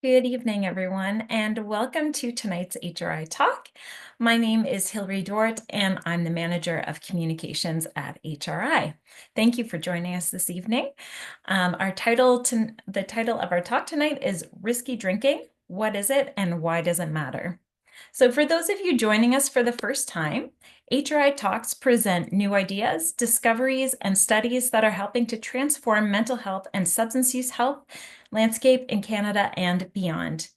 Good evening, everyone, and welcome to tonight's HRI Talk. My name is Hillary Dort, and I'm the Manager of Communications at HRI. Thank you for joining us this evening. The title of our talk tonight is Risky Drinking. What is it and why does it matter? So for those of you joining us for the first time, HRI Talks present new ideas, discoveries, and studies that are helping to transform mental health and substance use health landscape in Canada and beyond.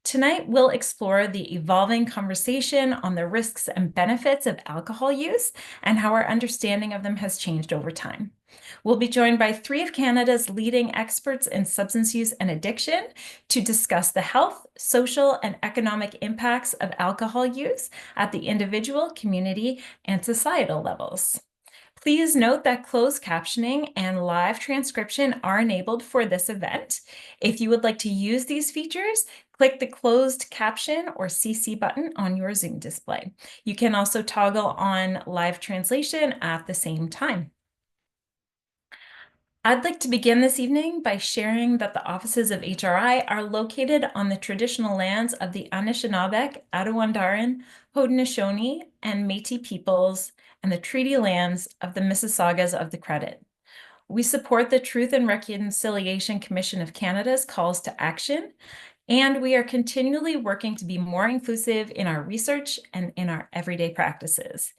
Tonight, we'll explore the evolving conversation on the risks and benefits of alcohol use and how our understanding of them has changed over time. We'll be joined by three of Canada's leading experts in substance use and addiction to discuss the health, social, and economic impacts of alcohol use at the individual, community, and societal levels. Please note that closed captioning and live transcription are enabled for this event. If you would like to use these features, click the closed caption or CC button on your Zoom display. You can also toggle on live translation at the same time. I'd like to begin this evening by sharing that the offices of HRI are located on the traditional lands of the Anishinaabe, Attawandaron, Haudenosaunee, and Métis peoples, and the treaty lands of the Mississaugas of the Credit. We support the Truth and Reconciliation Commission of Canada's calls to action, and we are continually working to be more inclusive in our research and in our everyday practices.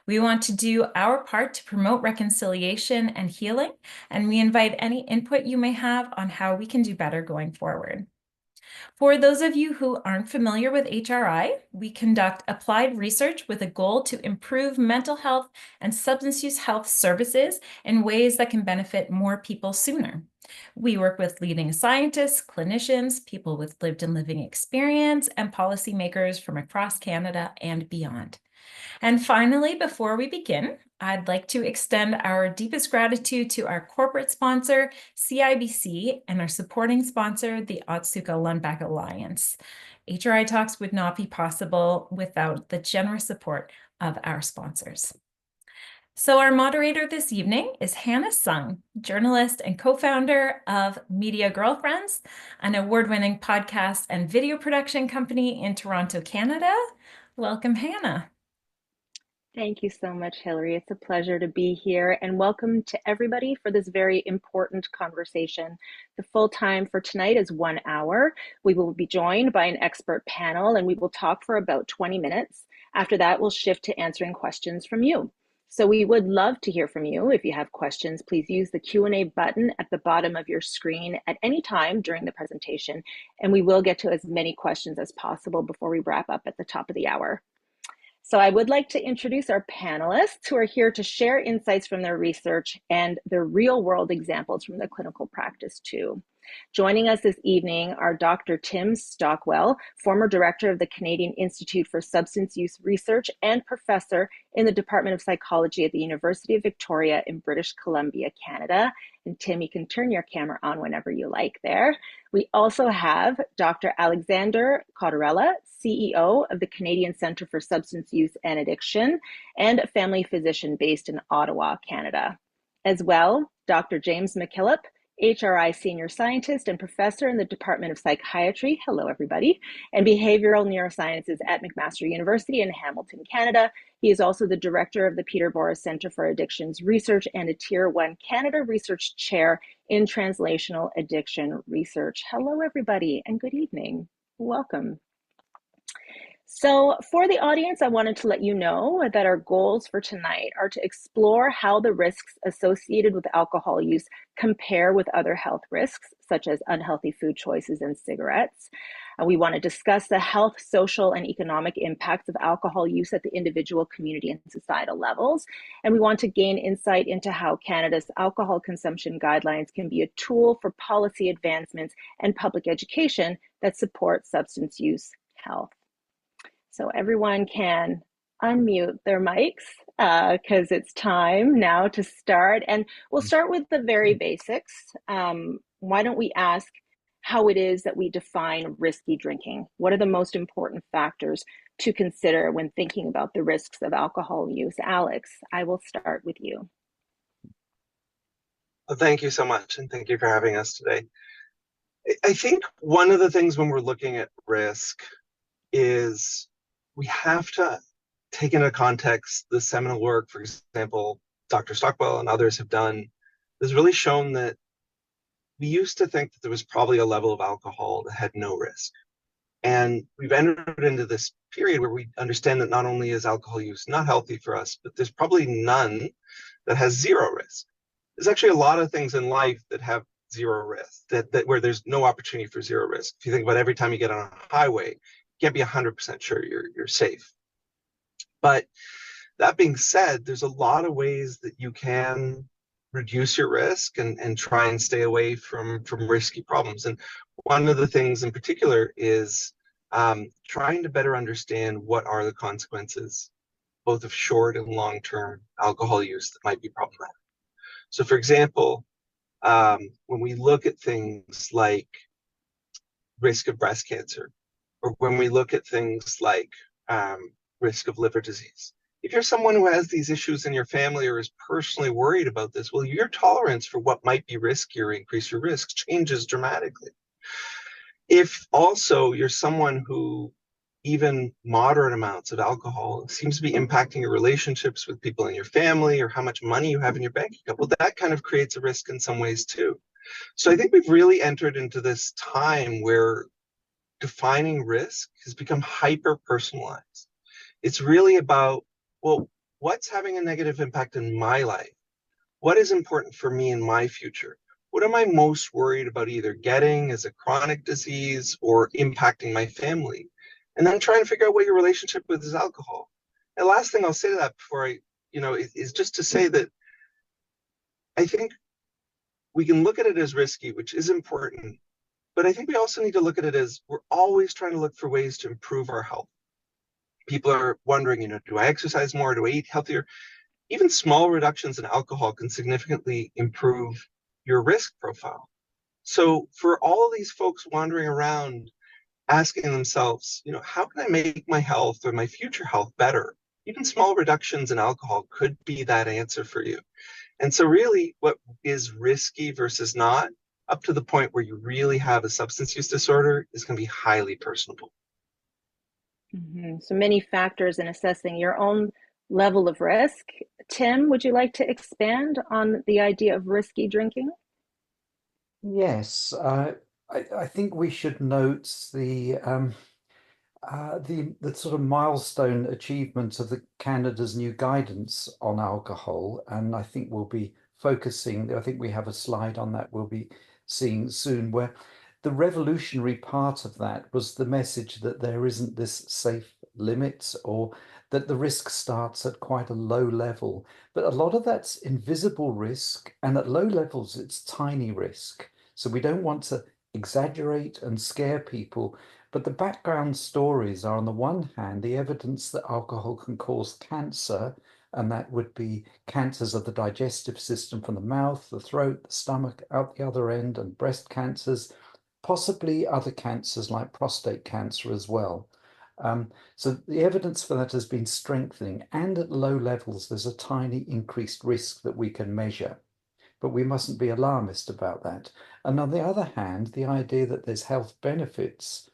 We want to do our part to promote reconciliation and healing, and we invite any input you may have on how we can do better going forward. For those of you who aren't familiar with HRI, we conduct applied research with a goal to improve mental health and substance use health services in ways that can benefit more people sooner. We work with leading scientists, clinicians, people with lived and living experience, and policymakers from across Canada and beyond. And finally, before we begin, I'd like to extend our deepest gratitude to our corporate sponsor, CIBC, and our supporting sponsor, the Otsuka Lundback Alliance. HRI Talks would not be possible without the generous support of our sponsors. So our moderator this evening is Hannah Sung, journalist and co-founder of Media Girlfriends, an award-winning podcast and video production company in Toronto, Canada. Welcome, Hannah. Thank you so much, Hillary. It's a pleasure to be here, and welcome to everybody for this very important conversation. The full time for tonight is 1 hour. We will be joined by an expert panel, and we will talk for about 20 minutes. After that, we'll shift to answering questions from you. So we would love to hear from you. If you have questions, please use the Q&A button at the bottom of your screen at any time during the presentation, and we will get to as many questions as possible before we wrap up at the top of the hour. So I would like to introduce our panelists who are here to share insights from their research and their real world examples from their clinical practice too. Joining us this evening are Dr. Tim Stockwell, former director of the Canadian Institute for Substance Use Research and professor in the Department of Psychology at the University of Victoria in British Columbia, Canada. And Tim, you can turn your camera on whenever you like there. We also have Dr. Alexander Cottarella, CEO of the Canadian Centre for Substance Use and Addiction, and a family physician based in Ottawa, Canada. As well, Dr. James McKillop, HRI Senior Scientist and Professor in the Department of Psychiatry, hello everybody, and Behavioral Neurosciences at McMaster University in Hamilton, Canada. He is also the Director of the Peterborough Centre for Addictions Research and a Tier 1 Canada Research Chair in Translational Addiction Research. Hello everybody and good evening. Welcome. So for the audience, I wanted to let you know that our goals for tonight are to explore how the risks associated with alcohol use compare with other health risks, such as unhealthy food choices and cigarettes. We want to discuss the health, social, and economic impacts of alcohol use at the individual, community, and societal levels. And we want to gain insight into how Canada's alcohol consumption guidelines can be a tool for policy advancements and public education that support substance use health. So everyone can unmute their mics because it's time now to start. And we'll start with the very basics. Why don't we ask how it is that we define risky drinking? What are the most important factors to consider when thinking about the risks of alcohol use? Alex, I will start with you. Well, thank you so much, and thank you for having us today. I think one of the things when we're looking at risk is we have to take into context the seminal work, for example, Dr. Stockwell and others have done, has really shown that we used to think that there was probably a level of alcohol that had no risk. And we've entered into this period where we understand that not only is alcohol use not healthy for us, but there's probably none that has zero risk. There's actually a lot of things in life that have zero risk, that where there's no opportunity for zero risk. If you think about every time you get on a highway, you can't be 100% sure you're safe. But that being said, there's a lot of ways that you can reduce your risk and try and stay away from risky problems. And one of the things in particular is trying to better understand what are the consequences, both of short and long-term alcohol use that might be problematic. So, for example, when we look at things like risk of breast cancer, or when we look at things like risk of liver disease. If you're someone who has these issues in your family or is personally worried about this, well, your tolerance for what might be risky or increase your risk changes dramatically. If also you're someone who even moderate amounts of alcohol seems to be impacting your relationships with people in your family or how much money you have in your bank account, well, that kind of creates a risk in some ways too. So I think we've really entered into this time where defining risk has become hyper personalized. It's really about, well, what's having a negative impact in my life? What is important for me in my future? What am I most worried about either getting as a chronic disease or impacting my family? And then trying to figure out what your relationship with is alcohol. And the last thing I'll say to that before is just to say that I think we can look at it as risky, which is important, but I think we also need to look at it as we're always trying to look for ways to improve our health. People are wondering, do I exercise more? Do I eat healthier? Even small reductions in alcohol can significantly improve your risk profile. So for all of these folks wandering around asking themselves, how can I make my health or my future health better? Even small reductions in alcohol could be that answer for you. And so really what is risky versus not, up to the point where you really have a substance use disorder, is going to be highly personable. So many factors in assessing your own level of risk. Tim, would you like to expand on the idea of risky drinking? Yes, I think we should note the sort of milestone achievement of the Canada's new guidance on alcohol, and I think we'll be focusing. I think we have a slide on that we'll be seeing soon, where the revolutionary part of that was the message that there isn't this safe limit, or that the risk starts at quite a low level. But a lot of that's invisible risk, and at low levels, it's tiny risk. So we don't want to exaggerate and scare people. But the background stories are, on the one hand, the evidence that alcohol can cause cancer, and that would be cancers of the digestive system from the mouth, the throat, the stomach, out the other end, and breast cancers, possibly other cancers like prostate cancer as well. So the evidence for that has been strengthening, and at low levels, there's a tiny increased risk that we can measure. But we mustn't be alarmist about that. And on the other hand, the idea that there's health benefits,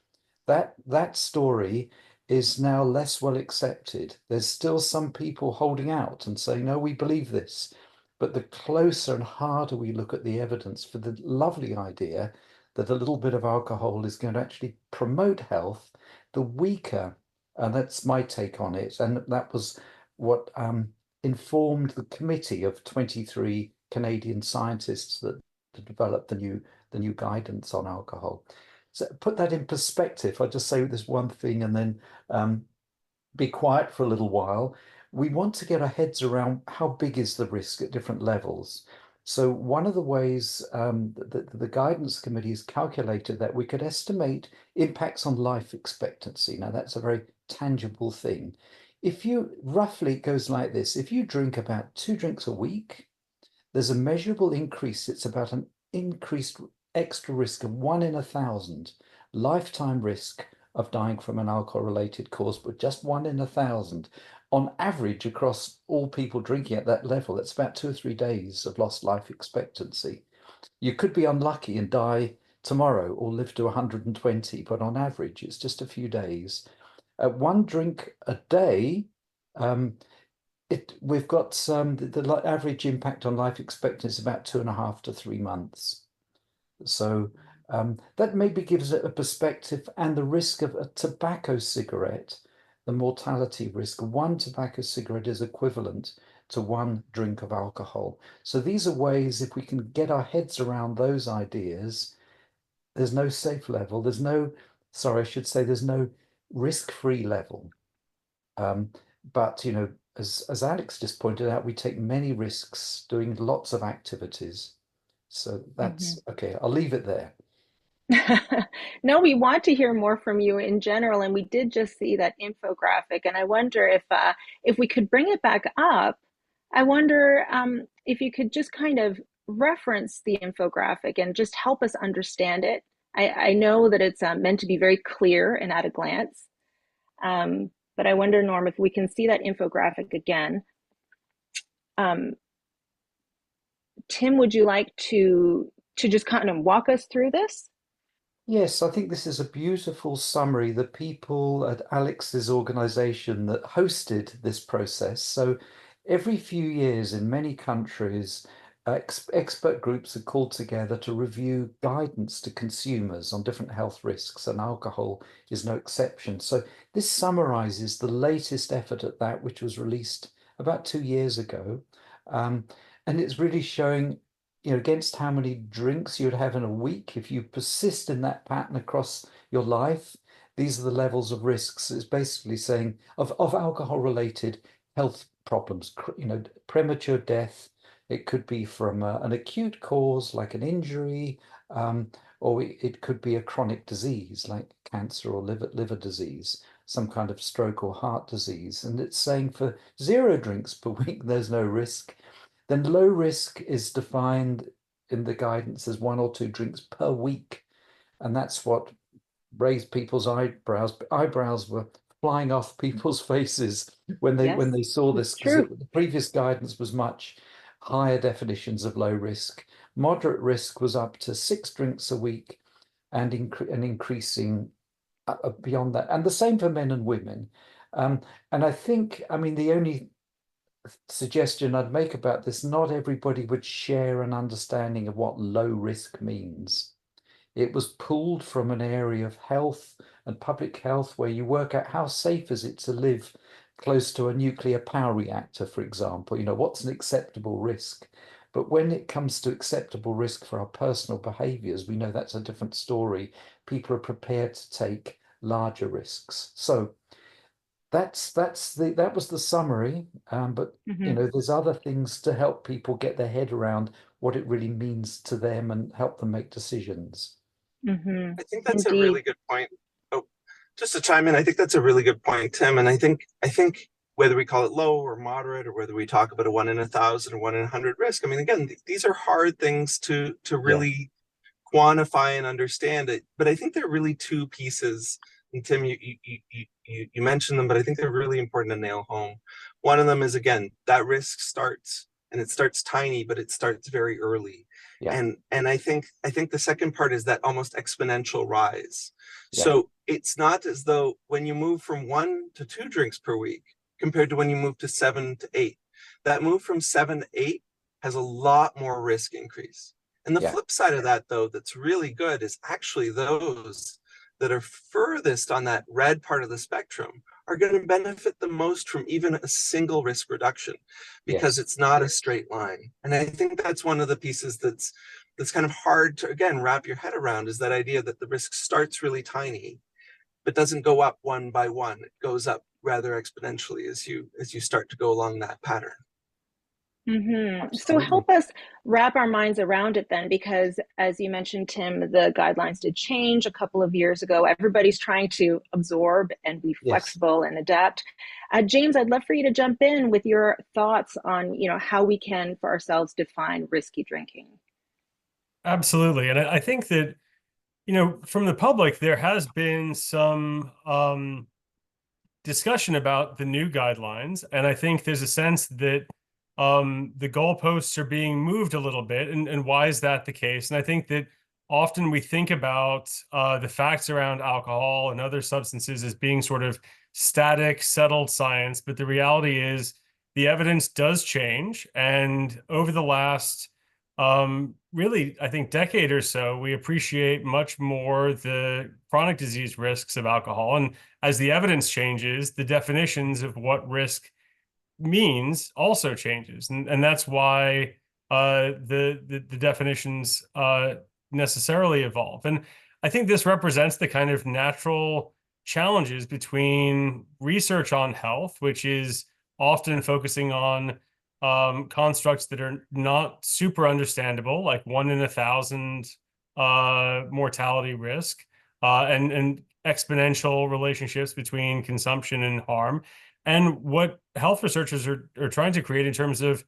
that story is now less well accepted. There's still some people holding out and saying, no, we believe this. But the closer and harder we look at the evidence for the lovely idea that a little bit of alcohol is going to actually promote health, the weaker, and that's my take on it. And that was what informed the committee of 23 Canadian scientists that developed the new guidance on alcohol. So put that in perspective. I'll just say this one thing and then be quiet for a little while. We want to get our heads around how big is the risk at different levels. So one of the ways the guidance committee has calculated that we could estimate impacts on life expectancy. Now that's a very tangible thing. If you roughly, it goes like this: if you drink about 2 drinks a week, there's a measurable increase. It's about an increased extra risk of 1 in 1,000 lifetime risk of dying from an alcohol-related cause, but just 1 in 1,000. On average, across all people drinking at that level, it's about 2 or 3 days of lost life expectancy. You could be unlucky and die tomorrow or live to 120, but on average, it's just a few days. One drink a day, we've got the average impact on life expectancy is about 2.5 to 3 months. So that maybe gives it a perspective, and the risk of a tobacco cigarette, the mortality risk. One tobacco cigarette is equivalent to one drink of alcohol. So these are ways, if we can get our heads around those ideas, there's no safe level. There's no, sorry, I should say there's no risk-free level. But, you know, as Alex just pointed out, we take many risks doing lots of activities. So that's okay. I'll leave it there. No, we want to hear more from you in general, and we did just see that infographic, and I wonder if we could bring it back up. I wonder if you could just kind of reference the infographic and just help us understand it. I know that it's meant to be very clear and at a glance, but I wonder, Norm, if we can see that infographic again. Tim, would you like to just kind of walk us through this? Yes, I think this is a beautiful summary. The people at Alex's organization that hosted this process. So every few years in many countries, expert groups are called together to review guidance to consumers on different health risks, and alcohol is no exception. So this summarizes the latest effort at that, which was released about 2 years ago. And it's really showing, you know, against how many drinks you'd have in a week. If you persist in that pattern across your life, these are the levels of risks. It's basically saying of alcohol-related health problems, you know, premature death. It could be from an acute cause like an injury, or it could be a chronic disease like cancer or liver disease, some kind of stroke or heart disease. And it's saying for 0 drinks per week, there's no risk. Then low risk is defined in the guidance as 1 or 2 drinks per week. And that's what raised people's eyebrows. Eyebrows were flying off people's faces when they saw this, because the previous guidance was much higher definitions of low risk. Moderate risk was up to 6 drinks a week and increasing beyond that. And the same for men and women. And I think, I mean, the only suggestion I'd make about this, not everybody would share an understanding of what low risk means. It was pulled from an area of health and public health where you work out how safe is it to live close to a nuclear power reactor, for example. You know, what's an acceptable risk? But when it comes to acceptable risk for our personal behaviors, we know that's a different story. People are prepared to take larger risks. So that was the summary, but you know, there's other things to help people get their head around what it really means to them and help them make decisions. I think that's a Indeed. really good point. Oh, just to chime in, I think that's a really good point, Tim. And I think whether we call it low or moderate, or whether we talk about a 1 in 1,000 or 1 in 100 risk, I mean, again, these are hard things to really quantify and understand it. But I think there are really 2 pieces. And Tim, you mentioned them, but I think they're really important to nail home. One of them is, again, that risk starts, and it starts tiny, but it starts very early. And I think the second part is that almost exponential rise. So it's not as though when you move from 1 to 2 drinks per week compared to when you move to 7 to 8, that move from 7 to 8 has a lot more risk increase. And the flip side of that, though, that's really good is actually those that are furthest on that red part of the spectrum are going to benefit the most from even a single risk reduction, because it's not a straight line. And I think that's one of the pieces that's kind of hard to, again, wrap your head around, is that idea that the risk starts really tiny, but doesn't go up one by one. It goes up rather exponentially as you start to go along that pattern. So help us wrap our minds around it then, because as you mentioned, Tim, the guidelines did change a couple of years ago. Everybody's trying to absorb and be flexible and adapt. James, I'd love for you to jump in with your thoughts on, you know, how we can for ourselves define risky drinking. Absolutely. And I think that, you know, from the public, there has been some discussion about the new guidelines. And I think there's a sense that the goalposts are being moved a little bit. And why is that the case? And I think that often we think about the facts around alcohol and other substances as being sort of static, settled science, but the reality is the evidence does change. And over the last really, I think, decade or so, we appreciate much more the chronic disease risks of alcohol. And as the evidence changes, the definitions of what risk means also changes. And that's why the definitions necessarily evolve. And I think this represents the kind of natural challenges between research on health, which is often focusing on constructs that are not super understandable, like 1 in 1,000 mortality risk, and exponential relationships between consumption and harm, and what health researchers are trying to create in terms of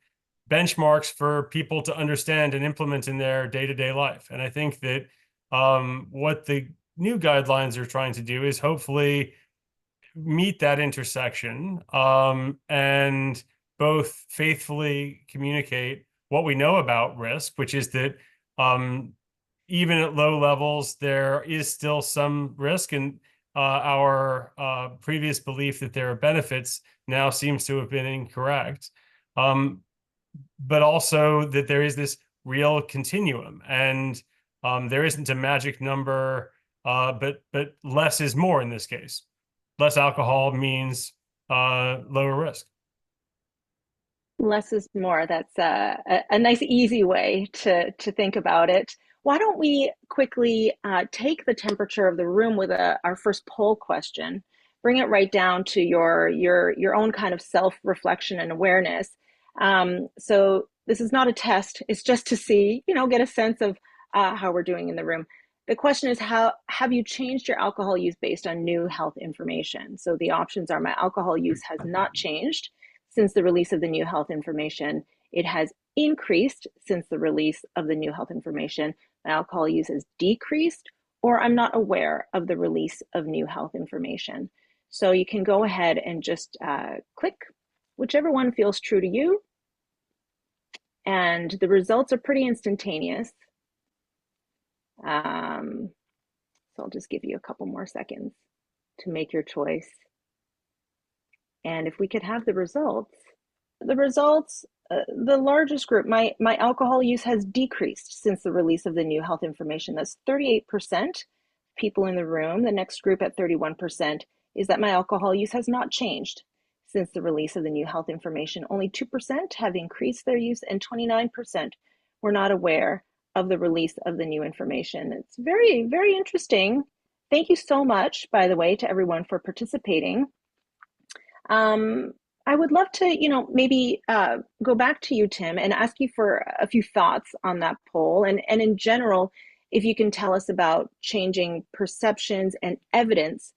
benchmarks for people to understand and implement in their day-to-day life. And I think that what the new guidelines are trying to do is hopefully meet that intersection, and both faithfully communicate what we know about risk, which is that even at low levels, there is still some risk, and our previous belief that there are benefits now seems to have been incorrect. But also that there is this real continuum, and there isn't a magic number, but less is more in this case. Less alcohol means lower risk. Less is more. That's a nice, easy way to think about it. Why don't we quickly take the temperature of the room with our first poll question, bring it right down to your own kind of self-reflection and awareness. So this is not a test. It's just to see, get a sense of how we're doing in the room. The question is, how have you changed your alcohol use based on new health information? So the options are: my alcohol use has not changed since the release of the new health information. It has increased since the release of the new health information. My alcohol use has decreased, or I'm not aware of the release of new health information. So you can go ahead and just click whichever one feels true to you. And the results are pretty instantaneous. So I'll just give you a couple more seconds to make your choice. And if we could have the results, the largest group, my alcohol use has decreased since the release of the new health information. That's 38% people in the room. The next group at 31% is that my alcohol use has not changed since the release of the new health information. Only 2% have increased their use, and 29% were not aware of the release of the new information. It's very, very interesting. Thank you so much, by the way, to everyone for participating. I would love to, maybe go back to you, Tim, and ask you for a few thoughts on that poll. And in general, if you can tell us about changing perceptions and evidence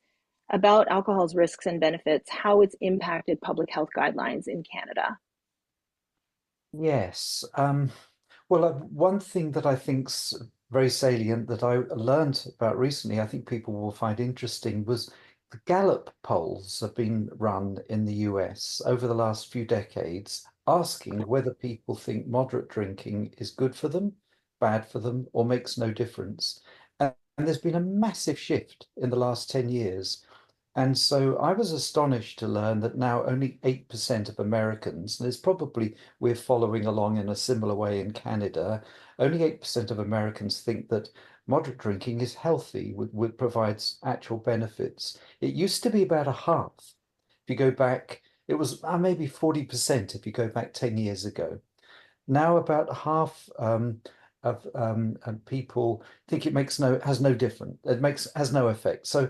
about alcohol's risks and benefits, how it's impacted public health guidelines in Canada. Yes. Well, one thing that I think's very salient that I learned about recently, I think people will find interesting, was the Gallup polls have been run in the US over the last few decades, asking whether people think moderate drinking is good for them, bad for them, or makes no difference. And there's been a massive shift in the last 10 years. And so I was astonished to learn that now only 8% of Americans, and it's probably we're following along in a similar way in Canada, only 8% of Americans think that moderate drinking is healthy, provides actual benefits. It used to be about a half. If you go back, it was maybe 40% if you go back 10 years ago. Now about half of people think it has no difference. Has no effect. So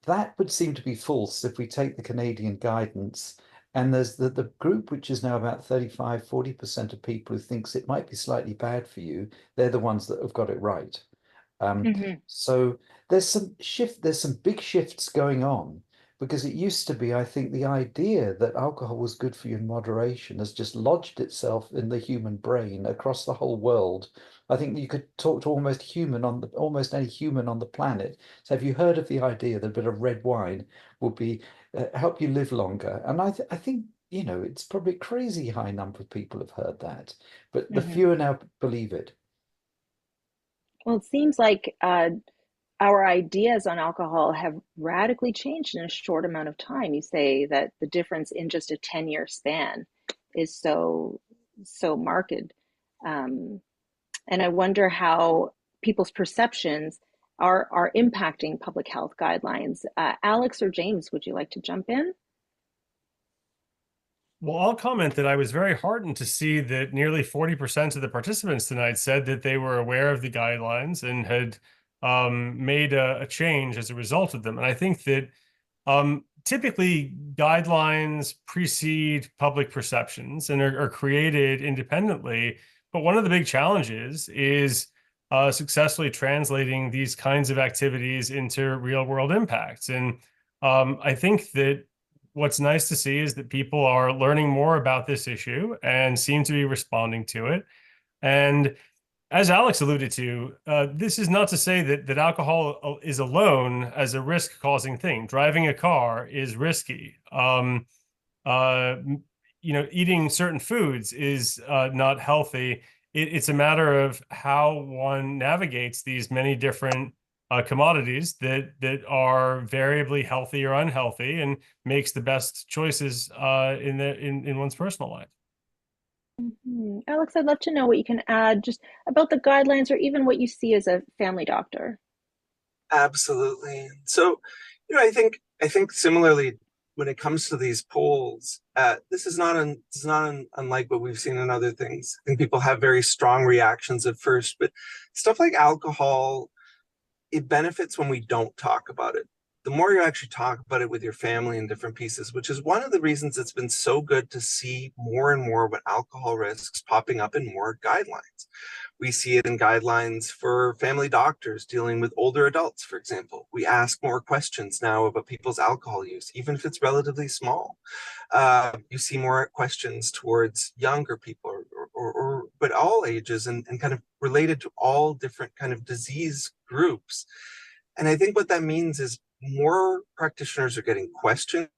that would seem to be false if we take the Canadian guidance. And there's the group, which is now about 35–40% of people who thinks it might be slightly bad for you. They're the ones that have got it right. So there's some big shifts going on, because it used to be, I think, the idea that alcohol was good for you in moderation has just lodged itself in the human brain across the whole world. I think you could talk to almost any human on the planet. So have you heard of the idea that a bit of red wine will help you live longer? And I think, it's probably a crazy high number of people have heard that, but the fewer now believe it. Well, it seems like our ideas on alcohol have radically changed in a short amount of time. You say that the difference in just a 10-year span is so marked. And I wonder how people's perceptions are impacting public health guidelines. Alex or James, would you like to jump in? Well, I'll comment that I was very heartened to see that nearly 40% of the participants tonight said that they were aware of the guidelines and had made a change as a result of them. And I think that typically guidelines precede public perceptions and are created independently. But one of the big challenges is successfully translating these kinds of activities into real world impacts. And I think that what's nice to see is that people are learning more about this issue and seem to be responding to it. And as Alex alluded to, this is not to say that alcohol is alone as a risk-causing thing. Driving a car is risky. Eating certain foods is not healthy. It's a matter of how one navigates these many different commodities that are variably healthy or unhealthy, and makes the best choices in one's personal life. Alex, I'd love to know what you can add just about the guidelines or even what you see as a family doctor. Absolutely. So, I think similarly when it comes to these polls, this is not unlike what we've seen in other things. I think people have very strong reactions at first, but stuff like alcohol, it benefits when we don't talk about it. The more you actually talk about it with your family in different pieces, which is one of the reasons it's been so good to see more and more about alcohol risks popping up in more guidelines. We see it in guidelines for family doctors dealing with older adults, for example. We ask more questions now about people's alcohol use, even if it's relatively small. You see more questions towards younger people, but all ages, and kind of related to all different kind of disease groups. And I think what that means is more practitioners are getting questions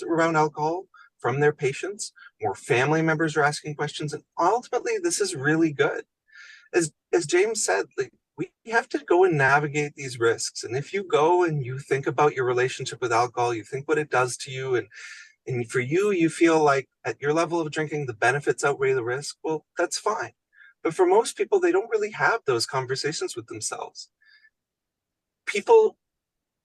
around alcohol from their patients, more family members are asking questions, and ultimately this is really good. As James said, like, we have to go and navigate these risks. And if you go and you think about your relationship with alcohol, you think what it does to you, and for you, you feel like at your level of drinking, the benefits outweigh the risk, well, that's fine. But for most people, they don't really have those conversations with themselves. People,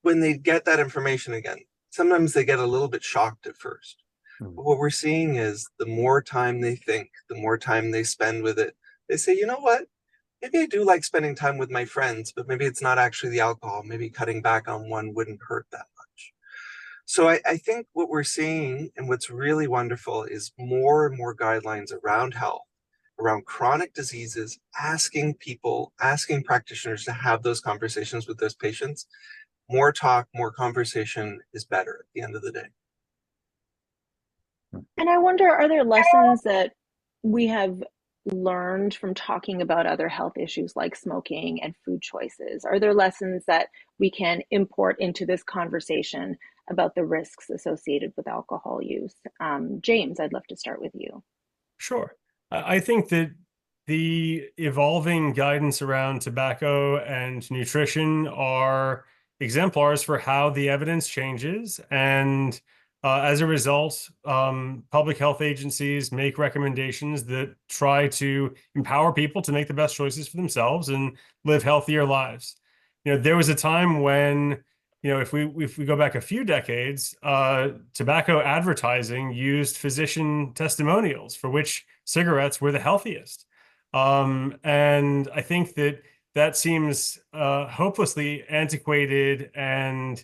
when they get that information again, sometimes they get a little bit shocked at first. But what we're seeing is the more time they think, the more time they spend with it, they say, you know what? Maybe I do like spending time with my friends, but maybe it's not actually the alcohol. Maybe cutting back on one wouldn't hurt that much. So I think what we're seeing, and what's really wonderful, is more and more guidelines around health, around chronic diseases, asking practitioners to have those conversations with those patients. More talk, more conversation is better at the end of the day. And I wonder, are there lessons that we have learned from talking about other health issues like smoking and food choices? Are there lessons that we can import into this conversation about the risks associated with alcohol use? James, I'd love to start with you. Sure. I think that the evolving guidance around tobacco and nutrition are exemplars for how the evidence changes. And as a result, public health agencies make recommendations that try to empower people to make the best choices for themselves and live healthier lives. There was a time when, if we go back a few decades, tobacco advertising used physician testimonials for which cigarettes were the healthiest. And I think that seems hopelessly antiquated and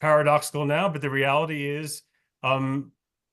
paradoxical now, but the reality is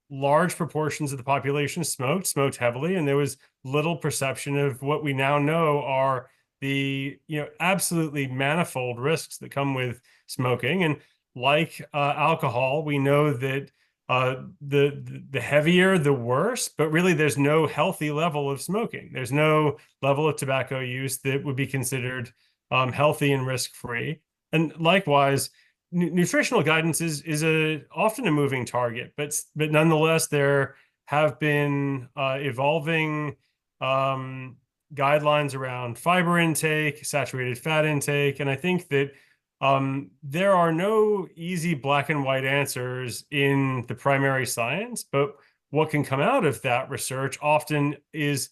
large proportions of the population smoked heavily, and there was little perception of what we now know are the absolutely manifold risks that come with smoking. And like alcohol, we know that the heavier, the worse, but really there's no healthy level of smoking. There's no level of tobacco use that would be considered healthy and risk-free. And likewise, nutritional guidance is often a moving target, but nonetheless, there have been evolving guidelines around fiber intake, saturated fat intake, and I think that there are no easy black and white answers in the primary science, but what can come out of that research often is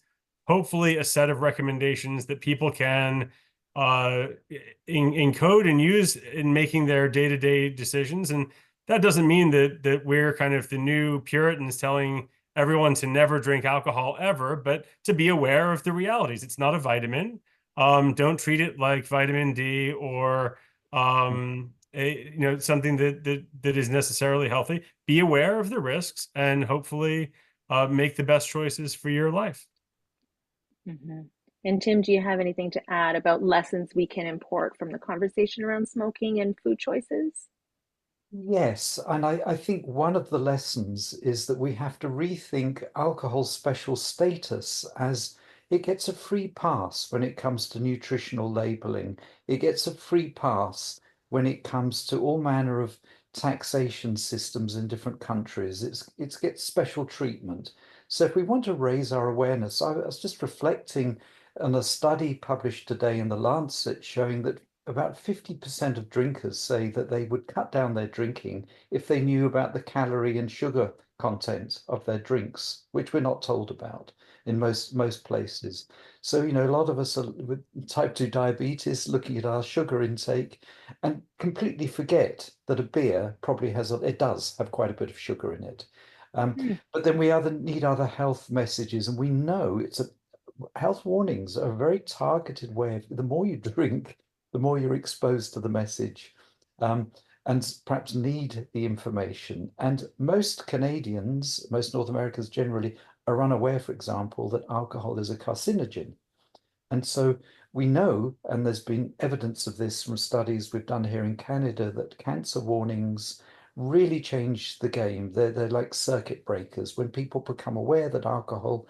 hopefully a set of recommendations that people can encode and use in making their day-to-day decisions. And that doesn't mean that we're kind of the new Puritans telling everyone to never drink alcohol ever, but to be aware of the realities. It's not a vitamin. Don't treat it like vitamin D or something that is necessarily healthy. Be aware of the risks and hopefully make the best choices for your life. Mm-hmm. And Tim, do you have anything to add about lessons we can import from the conversation around smoking and food choices? Yes, and I think one of the lessons is that we have to rethink alcohol's special status as it gets a free pass when it comes to nutritional labeling. It gets a free pass when it comes to all manner of taxation systems in different countries. It gets special treatment. So if we want to raise our awareness, I was just reflecting on a study published today in The Lancet showing that about 50% of drinkers say that they would cut down their drinking if they knew about the calorie and sugar content of their drinks, which we're not told about in most places. So, a lot of us are with type 2 diabetes looking at our sugar intake and completely forget that a beer probably it does have quite a bit of sugar in it. But then we need other health messages, and we know health warnings are a very targeted way of the more you drink, the more you're exposed to the message, and perhaps need the information. And most Canadians, most North Americans generally, are unaware, for example, that alcohol is a carcinogen. And so we know, and there's been evidence of this from studies we've done here in Canada, that cancer warnings really change the game. They're like circuit breakers. When people become aware that alcohol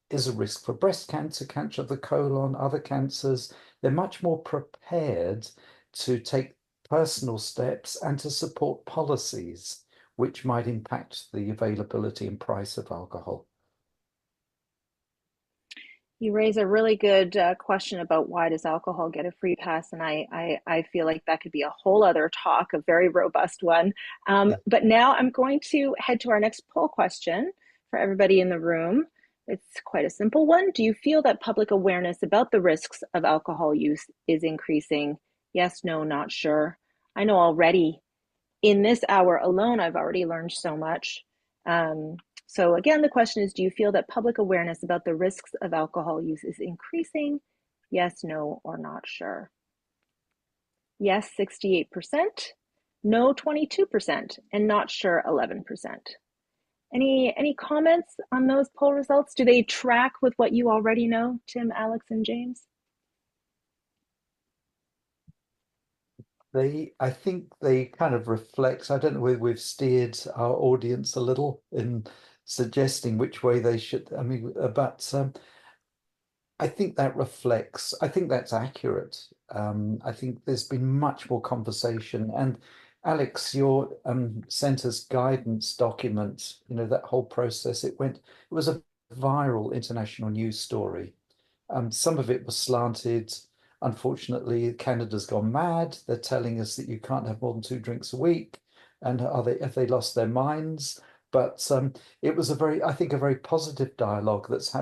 is a risk for breast cancer, cancer of the colon, other cancers, they're much more prepared to take personal steps and to support policies which might impact the availability and price of alcohol. You raise a really good question about why does alcohol get a free pass, and I feel like that could be a whole other talk, a very robust one. But now I'm going to head to our next poll question for everybody in the room. It's quite a simple one. Do you feel that public awareness about the risks of alcohol use is increasing? Yes, no, not sure. I know already in this hour alone, I've already learned so much. So again, the question is, do you feel that public awareness about the risks of alcohol use is increasing? Yes, no, or not sure. Yes, 68%, no, 22%, and not sure, 11%. Any comments on those poll results? Do they track with what you already know, Tim, Alex, and James? I think they kind of reflect, I don't know whether we've steered our audience a little in suggesting which way they should, but I think I think that's accurate. I think there's been much more conversation. And Alex, your center's guidance document, that whole process, it was a viral international news story. Some of it was slanted. Unfortunately, Canada's gone mad. They're telling us that you can't have more than 2 drinks a week. And have they lost their minds? But it was I think, a very positive dialogue that's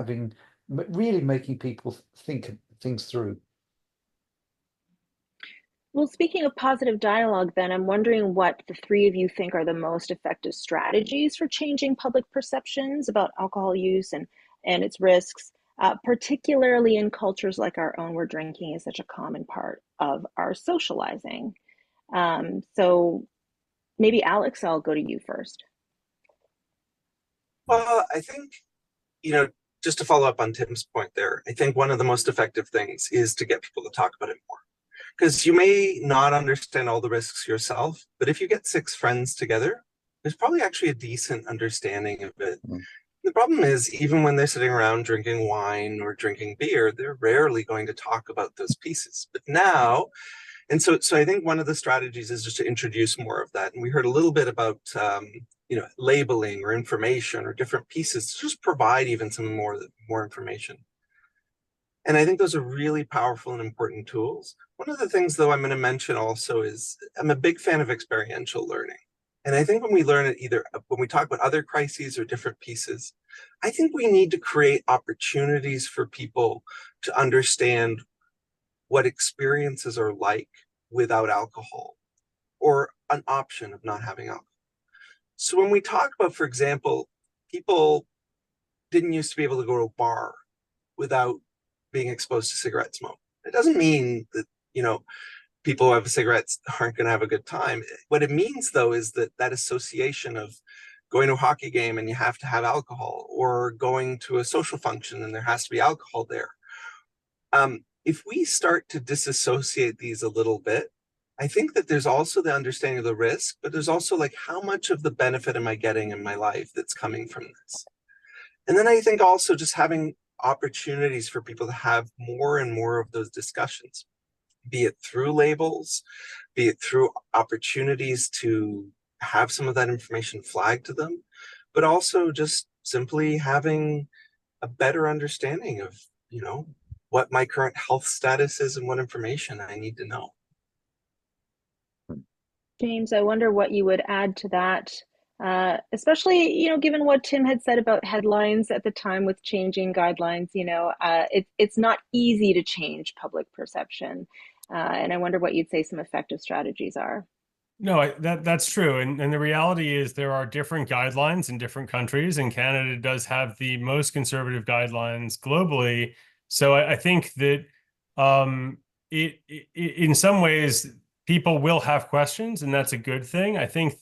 really making people think things through. Well, speaking of positive dialogue, then I'm wondering what the three of you think are the most effective strategies for changing public perceptions about alcohol use and its risks, particularly in cultures like our own, where drinking is such a common part of our socializing. So maybe Alex, I'll go to you first. Well, I think, just to follow up on Tim's point there, I think one of the most effective things is to get people to talk about it more. Because you may not understand all the risks yourself, but if you get 6 friends together, there's probably actually a decent understanding of it. The problem is, even when they're sitting around drinking wine or drinking beer, they're rarely going to talk about those pieces. But now, and so I think one of the strategies is just to introduce more of that. And we heard a little bit about, labeling or information or different pieces to just provide even some more information. And I think those are really powerful and important tools. One of the things, though, I'm going to mention also is I'm a big fan of experiential learning. And I think when we learn it, either when we talk about other crises or different pieces, I think we need to create opportunities for people to understand what experiences are like without alcohol, or an option of not having alcohol. So when we talk about, for example, people didn't used to be able to go to a bar without being exposed to cigarette smoke. It doesn't mean that, people who have cigarettes aren't going to have a good time. What it means, though, is that association of going to a hockey game and you have to have alcohol, or going to a social function and there has to be alcohol there. If we start to disassociate these a little bit, I think that there's also the understanding of the risk, but there's also like, how much of the benefit am I getting in my life that's coming from this? And then I think also just having opportunities for people to have more and more of those discussions, be it through labels, be it through opportunities to have some of that information flagged to them, but also just simply having a better understanding of, what my current health status is and what information I need to know. James, I wonder what you would add to that, especially, given what Tim had said about headlines at the time with changing guidelines. It's not easy to change public perception. And I wonder what you'd say some effective strategies are. No, that's true. And the reality is there are different guidelines in different countries, and Canada does have the most conservative guidelines globally. So I think that in some ways, people will have questions, and that's a good thing. I think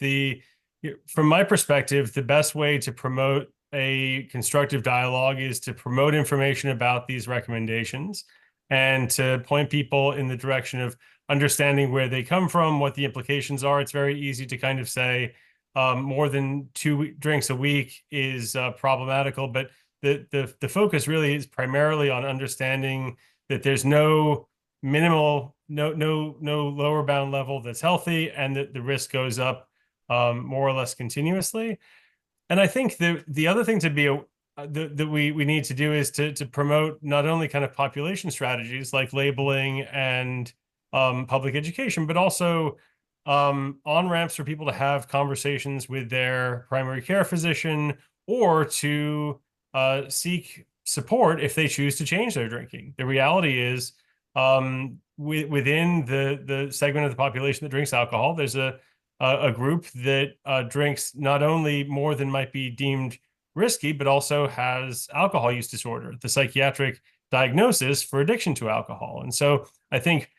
from my perspective, the best way to promote a constructive dialogue is to promote information about these recommendations and to point people in the direction of understanding where they come from, what the implications are. It's very easy to kind of say more than 2 drinks a week is problematical, but the focus really is primarily on understanding that there's no lower bound level that's healthy, and that the risk goes up more or less continuously. And I think the other thing that we need to do is to promote not only kind of population strategies like labeling and public education, but also on-ramps for people to have conversations with their primary care physician, or to seek support if they choose to change their drinking. The reality is, within the segment of the population that drinks alcohol, there's a group that drinks not only more than might be deemed risky, but also has alcohol use disorder, the psychiatric diagnosis for addiction to alcohol. And so I think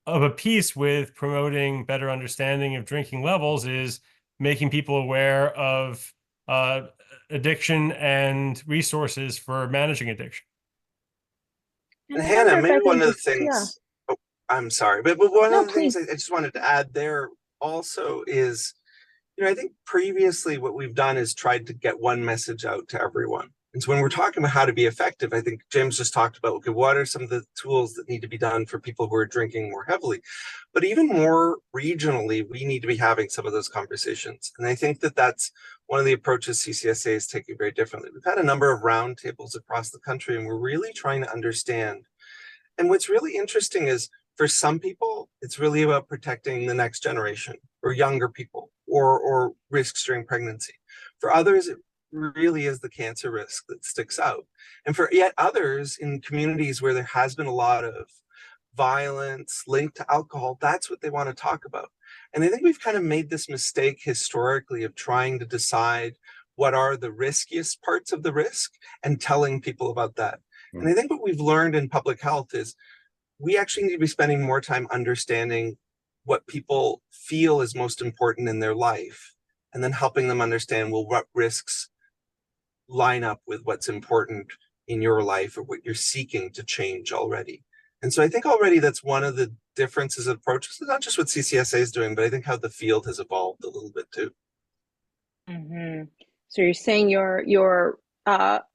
of a piece with promoting better understanding of drinking levels is making people aware of addiction and resources for managing addiction. And Hannah, maybe one of the things, yeah. oh, I'm sorry, but one No, of the things please. I just wanted to add there also is, I think previously what we've done is tried to get one message out to everyone. And so when we're talking about how to be effective, I think James just talked about, okay, what are some of the tools that need to be done for people who are drinking more heavily? But even more regionally, we need to be having some of those conversations. And I think that that's one of the approaches CCSA is taking very differently. We've had a number of roundtables across the country, and we're really trying to understand. And what's really interesting is, for some people, it's really about protecting the next generation or younger people, or risks during pregnancy. For others, it really is the cancer risk that sticks out. And for yet others, in communities where there has been a lot of violence linked to alcohol, that's what they want to talk about. And I think we've kind of made this mistake historically of trying to decide what are the riskiest parts of the risk and telling people about that. And I think what we've learned in public health is we actually need to be spending more time understanding what people feel is most important in their life, and then helping them understand, well, what risks line up with what's important in your life or what you're seeking to change already. And so I think already that's one of the differences of approaches, not just what CCSA is doing, but I think how the field has evolved a little bit too. Mm-hmm. So you're saying your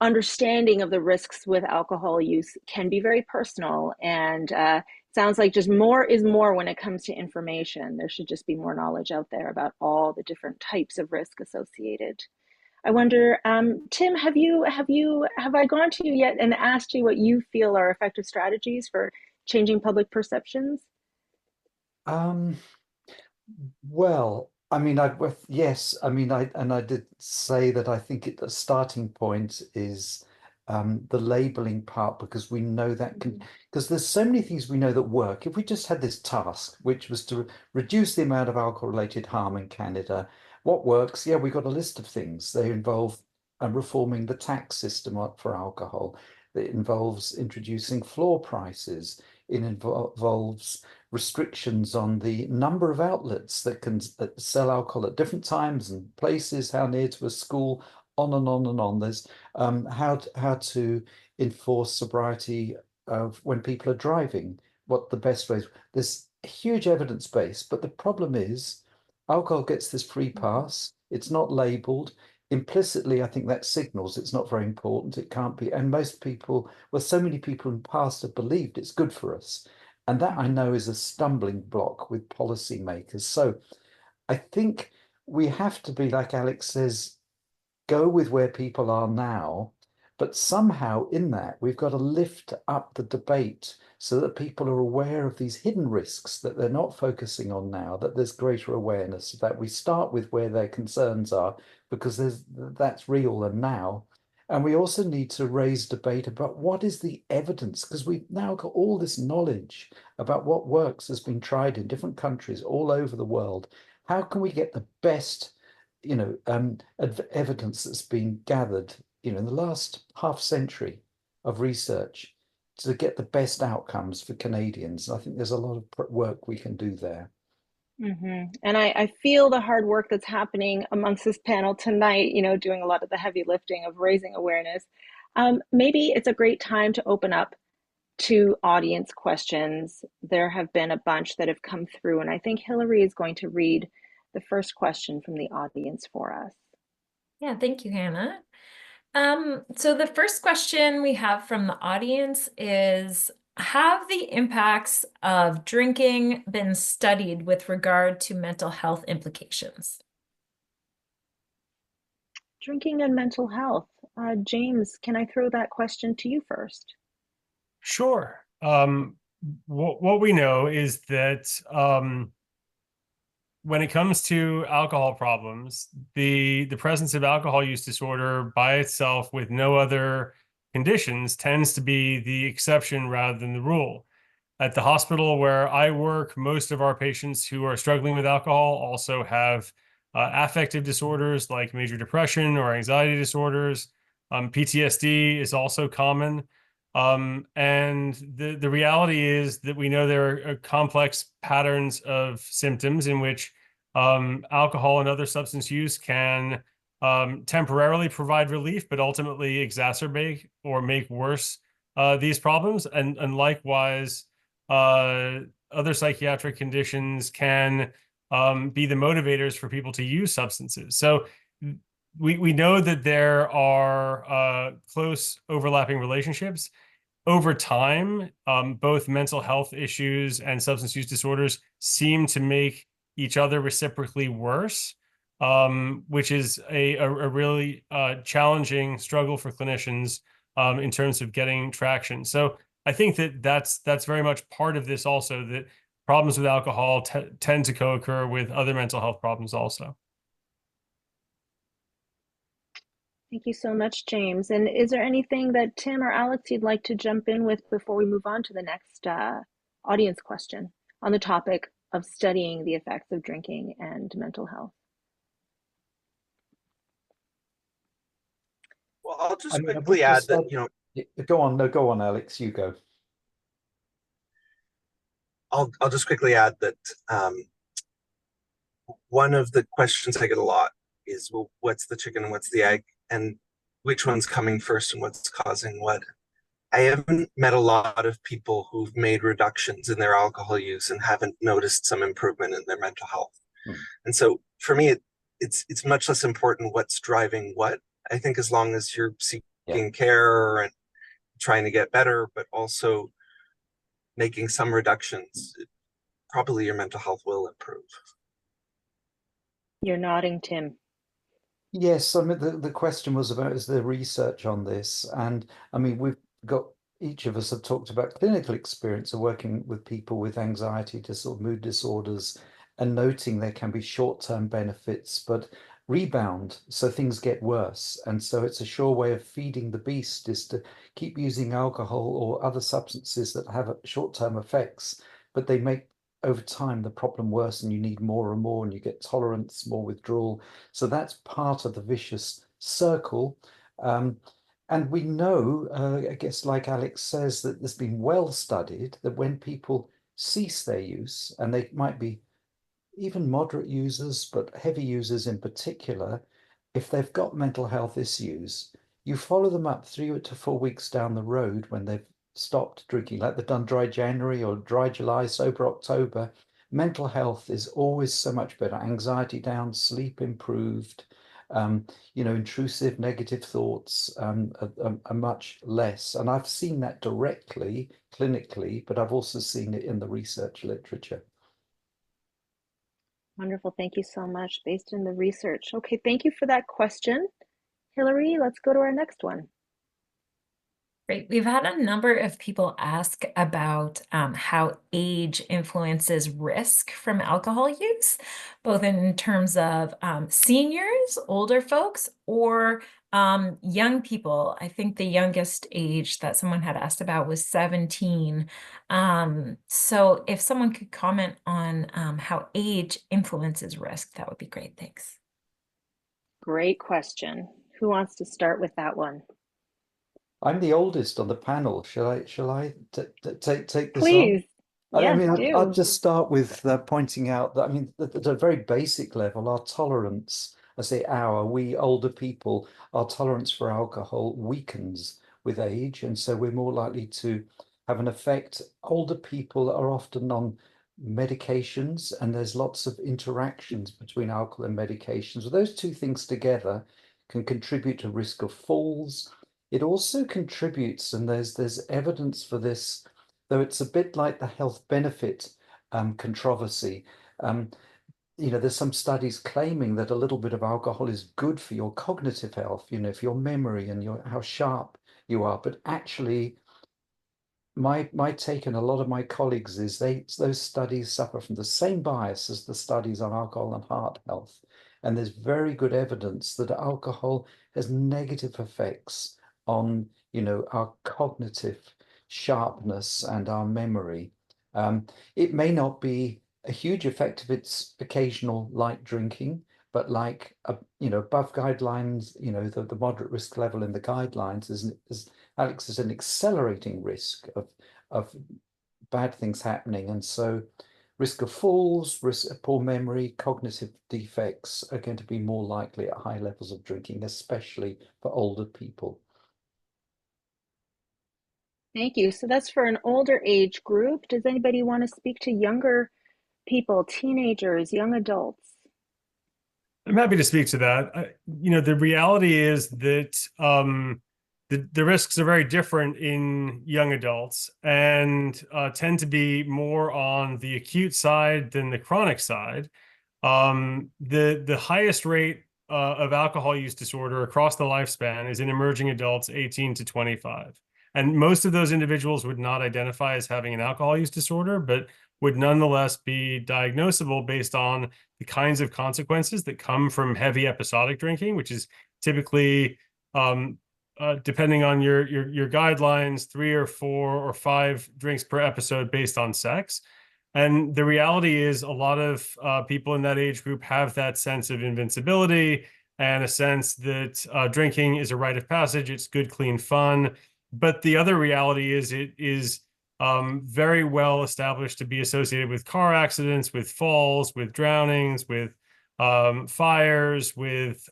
understanding of the risks with alcohol use can be very personal, and sounds like just more is more when it comes to information. There should just be more knowledge out there about all the different types of risk associated. I wonder, Tim, have I gone to you yet and asked you what you feel are effective strategies for changing public perceptions? Um, well, yes, I did say that I think the starting point is the labeling part, because we know that because there's so many things we know that work. If we just had this task, which was to reduce the amount of alcohol-related harm in Canada, what works? Yeah, we got a list of things. They involve reforming the tax system for alcohol. It involves introducing floor prices. It involves restrictions on the number of outlets that can sell alcohol at different times and places, how near to a school, on and on and on. There's how to enforce sobriety of when people are driving, what the best ways. There's a huge evidence base, but the problem is alcohol gets this free pass. It's not labeled. Implicitly, I think that signals it's not very important. It can't be. And most people, well, so many people in the past have believed it's good for us. And that I know is a stumbling block with policymakers. So I think we have to be, like Alex says, go with where people are now, but somehow in that we've got to lift up the debate so that people are aware of these hidden risks that they're not focusing on now, that there's greater awareness, that we start with where their concerns are, because that's real and now. And we also need to raise debate about what is the evidence, because we've now got all this knowledge about what works has been tried in different countries all over the world. How can we get the best evidence that's been gathered, in the last half century of research to get the best outcomes for Canadians? I think there's a lot of work we can do there. And I feel the hard work that's happening amongst this panel tonight, doing a lot of the heavy lifting of raising awareness. Maybe it's a great time to open up to audience questions. There have been a bunch that have come through, and I think Hillary is going to read the first question from the audience for us. Yeah, thank you, Hannah. So the first question we have from the audience is, have the impacts of drinking been studied with regard to mental health implications? Drinking and mental health. James, can I throw that question to you first? Sure. What we know is that when it comes to alcohol problems, the presence of alcohol use disorder by itself with no other conditions tends to be the exception rather than the rule. At the hospital where I work, most of our patients who are struggling with alcohol also have affective disorders like major depression or anxiety disorders. PTSD is also common. And the reality is that we know there are complex patterns of symptoms in which alcohol and other substance use can temporarily provide relief, but ultimately exacerbate or make worse these problems. And likewise, other psychiatric conditions can be the motivators for people to use substances. So we know that there are close overlapping relationships. Over time, both mental health issues and substance use disorders seem to make each other reciprocally worse, which is a really challenging struggle for clinicians in terms of getting traction. So I think that's very much part of this also, that problems with alcohol tend to co-occur with other mental health problems also. Thank you so much, James. And is there anything that Tim or Alex you'd like to jump in with before we move on to the next audience question on the topic of studying the effects of drinking and mental health? Well, I'll just quickly add that, Go on, no, go on, Alex, you go. I'll just quickly add that one of the questions I get a lot is, well, what's the chicken and what's the egg, and which one's coming first and what's causing what? I haven't met a lot of people who've made reductions in their alcohol use and haven't noticed some improvement in their mental health. And so for me, it's much less important what's driving what. I think as long as you're seeking care and trying to get better, but also making some reductions, probably your mental health will improve. You're nodding, Tim. Yes, I mean the question was about is there research on this? And I mean we've got each of us have talked about clinical experience of working with people with anxiety, mood disorders, and noting there can be short-term benefits, but rebound, so things get worse. And so it's a sure way of feeding the beast is to keep using alcohol or other substances that have short-term effects, but they make over time the problem worse, and you need more and more, and you get tolerance, more withdrawal. So that's part of the vicious circle. Um, and we know, I guess, like Alex says, that there's been well studied that when people cease their use, and they might be even moderate users, but heavy users in particular, if they've got mental health issues, you follow them up 3 to 4 weeks down the road when they've stopped drinking, like they've done dry January or dry July, sober October. Mental health is always so much better. Anxiety down, sleep improved, intrusive negative thoughts are much less. And I've seen that directly, clinically, but I've also seen it in the research literature. Wonderful. Thank you so much. Based in the research. Okay, thank you for that question. Hillary, let's go to our next one. Great. We've had a number of people ask about how age influences risk from alcohol use, both in terms of seniors, older folks, or young people. I think the youngest age that someone had asked about was 17. So if someone could comment on how age influences risk, that would be great. Thanks. Great question. Who wants to start with that one? I'm the oldest on the panel. Shall I take this on? Please. Yes, I'll do. just start with pointing out that, I mean, at a very basic level, our tolerance, I say we older people, our tolerance for alcohol weakens with age. And so we're more likely to have an effect. Older people are often on medications, and there's lots of interactions between alcohol and medications. So those two things together can contribute to risk of falls. It also contributes, and there's evidence for this, though it's a bit like the health benefit controversy. Um, there's some studies claiming that a little bit of alcohol is good for your cognitive health, for your memory and how sharp you are. But actually, my take and a lot of my colleagues is those studies suffer from the same bias as the studies on alcohol and heart health. And there's very good evidence that alcohol has negative effects on, our cognitive sharpness and our memory. It may not be a huge effect if it's occasional light drinking, but like, above guidelines, the moderate risk level in the guidelines is Alex, is an accelerating risk of bad things happening. And so risk of falls, risk of poor memory, cognitive defects are going to be more likely at high levels of drinking, especially for older people. Thank you. So that's for an older age group. Does anybody want to speak to younger people, teenagers, young adults? I'm happy to speak to that. The reality is that the risks are very different in young adults and tend to be more on the acute side than the chronic side. The highest rate of alcohol use disorder across the lifespan is in emerging adults 18 to 25. And most of those individuals would not identify as having an alcohol use disorder, but would nonetheless be diagnosable based on the kinds of consequences that come from heavy episodic drinking, which is typically, depending on your guidelines, 3 or 4 or 5 drinks per episode based on sex. And the reality is a lot of people in that age group have that sense of invincibility and a sense that drinking is a rite of passage. It's good, clean fun. But the other reality is it is very well established to be associated with car accidents, with falls, with drownings, with fires, with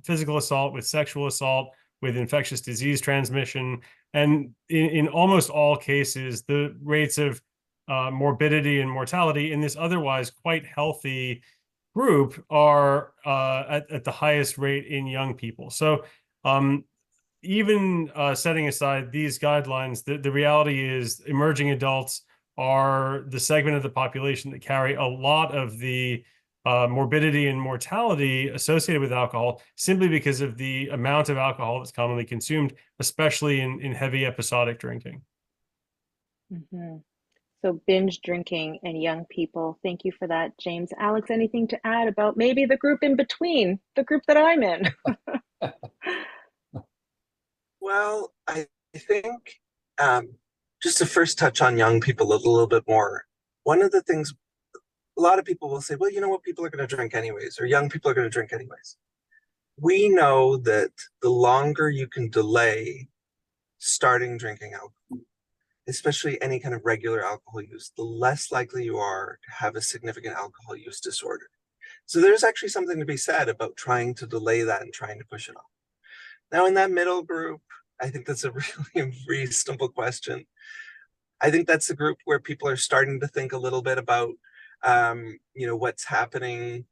physical assault, with sexual assault, with infectious disease transmission. And in almost all cases, the rates of morbidity and mortality in this otherwise quite healthy group are at the highest rate in young people. So even setting aside these guidelines, the reality is emerging adults are the segment of the population that carry a lot of the morbidity and mortality associated with alcohol simply because of the amount of alcohol that's commonly consumed, especially in heavy episodic drinking. Mm-hmm. So binge drinking in young people. Thank you for that, James. Alex, anything to add about maybe the group in between, the group that I'm in? Well, I think just to first touch on young people a little bit more, one of the things a lot of people will say, well, you know what, people are going to drink anyways, or young people are going to drink anyways. We know that the longer you can delay starting drinking alcohol, especially any kind of regular alcohol use, the less likely you are to have a significant alcohol use disorder. So there's actually something to be said about trying to delay that and trying to push it off. Now, in that middle group, I think that's a really reasonable question. I think that's a group where people are starting to think a little bit about, what's happening.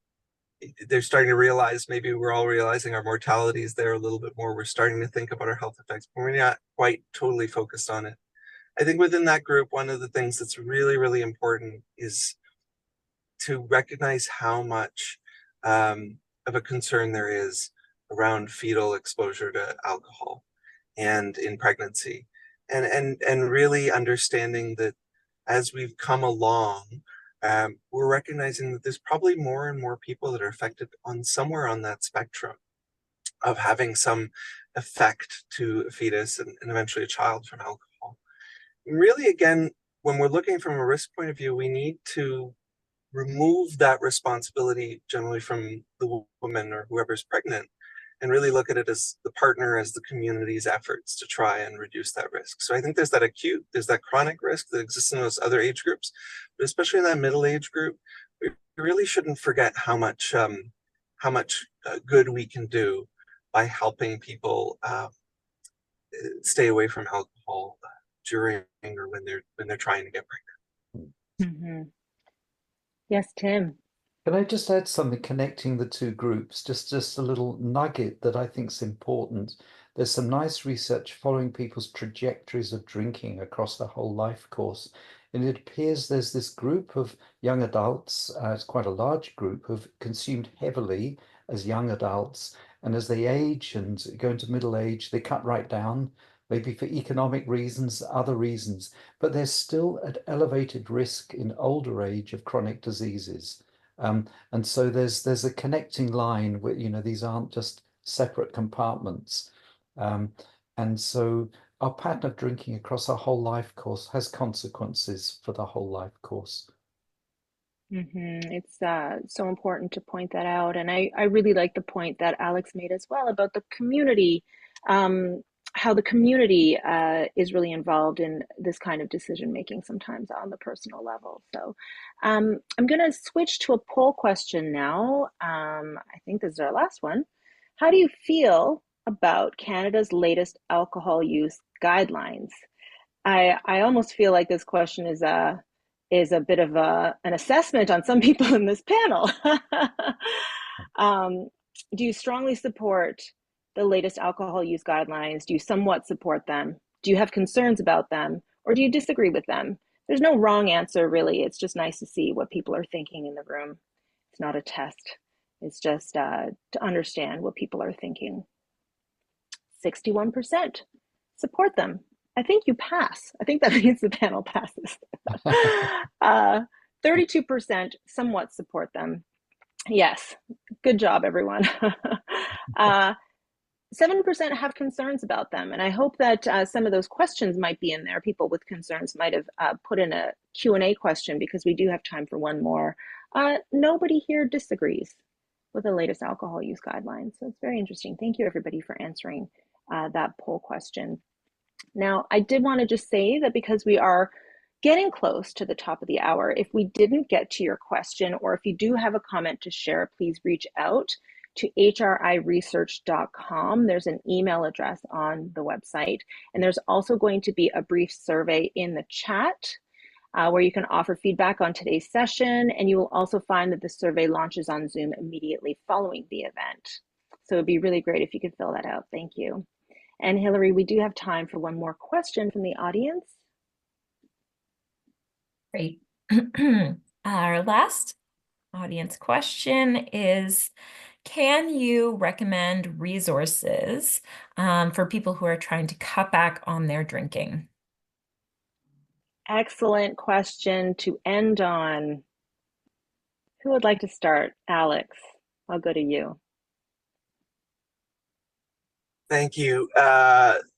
They're starting to realize, maybe we're all realizing our mortality is there a little bit more. We're starting to think about our health effects, but we're not quite totally focused on it. I think within that group, one of the things that's really, really important is to recognize how much of a concern there is around fetal exposure to alcohol and in pregnancy, and really understanding that as we've come along, we're recognizing that there's probably more and more people that are affected on somewhere on that spectrum of having some effect to a fetus and eventually a child from alcohol. And really, again, when we're looking from a risk point of view, we need to remove that responsibility generally from the woman or whoever's pregnant, and really look at it as the partner, as the community's efforts to try and reduce that risk. So I think there's that acute, there's that chronic risk that exists in those other age groups, but especially in that middle age group, we really shouldn't forget how much good we can do by helping people stay away from alcohol during or when they're trying to get pregnant. Mm-hmm. Yes, Tim. Can I just add something connecting the two groups? Just a little nugget that I think is important. There's some nice research following people's trajectories of drinking across the whole life course. And it appears there's this group of young adults, it's quite a large group, who've consumed heavily as young adults. And as they age and go into middle age, they cut right down, maybe for economic reasons, other reasons, but they're still at elevated risk in older age of chronic diseases. And so there's a connecting line where, these aren't just separate compartments. And so our pattern of drinking across our whole life course has consequences for the whole life course. Mm-hmm. It's so important to point that out. And I really like the point that Alex made as well about the community, how the community is really involved in this kind of decision making sometimes on the personal level. So I'm going to switch to a poll question now. I think this is our last one. How do you feel about Canada's latest alcohol use guidelines? I almost feel like this question is a bit of an assessment on some people in this panel. Do you strongly support the latest alcohol use guidelines? Do you somewhat support them? Do you have concerns about them? Or do you disagree with them? There's no wrong answer, really. It's just nice to see what people are thinking in the room. It's not a test. It's just to understand what people are thinking. 61% support them. I think you pass. I think that means the panel passes. 32% somewhat support them. Yes, good job, everyone. 7% have concerns about them. And I hope that some of those questions might be in there. People with concerns might have put in a Q&A question, because we do have time for one more. Nobody here disagrees with the latest alcohol use guidelines. So it's very interesting. Thank you, everybody, for answering that poll question. Now, I did want to just say that because we are getting close to the top of the hour, if we didn't get to your question, or if you do have a comment to share, please reach out to hriresearch.com. There's an email address on the website, and there's also going to be a brief survey in the chat where you can offer feedback on today's session, and you will also find that the survey launches on Zoom immediately following the event. So it'd be really great if you could fill that out. Thank you. And Hillary, we do have time for one more question from the audience. Great. Our last audience question is, can you recommend resources for people who are trying to cut back on their drinking? Excellent question to end on. Who would like to start? Alex, I'll go to you. Thank you.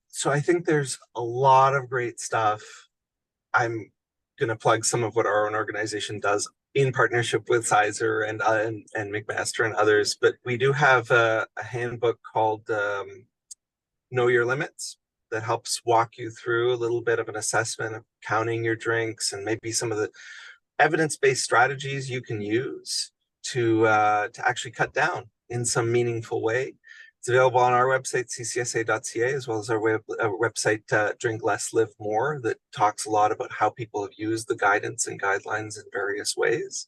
So I think there's a lot of great stuff. I'm going to plug some of what our own organization does in partnership with Sizer and McMaster and others. But we do have a handbook called Know Your Limits that helps walk you through a little bit of an assessment of counting your drinks and maybe some of the evidence-based strategies you can use to actually cut down in some meaningful way. It's available on our website, ccsa.ca, as well as our website, Drink Less, Live More, that talks a lot about how people have used the guidance and guidelines in various ways.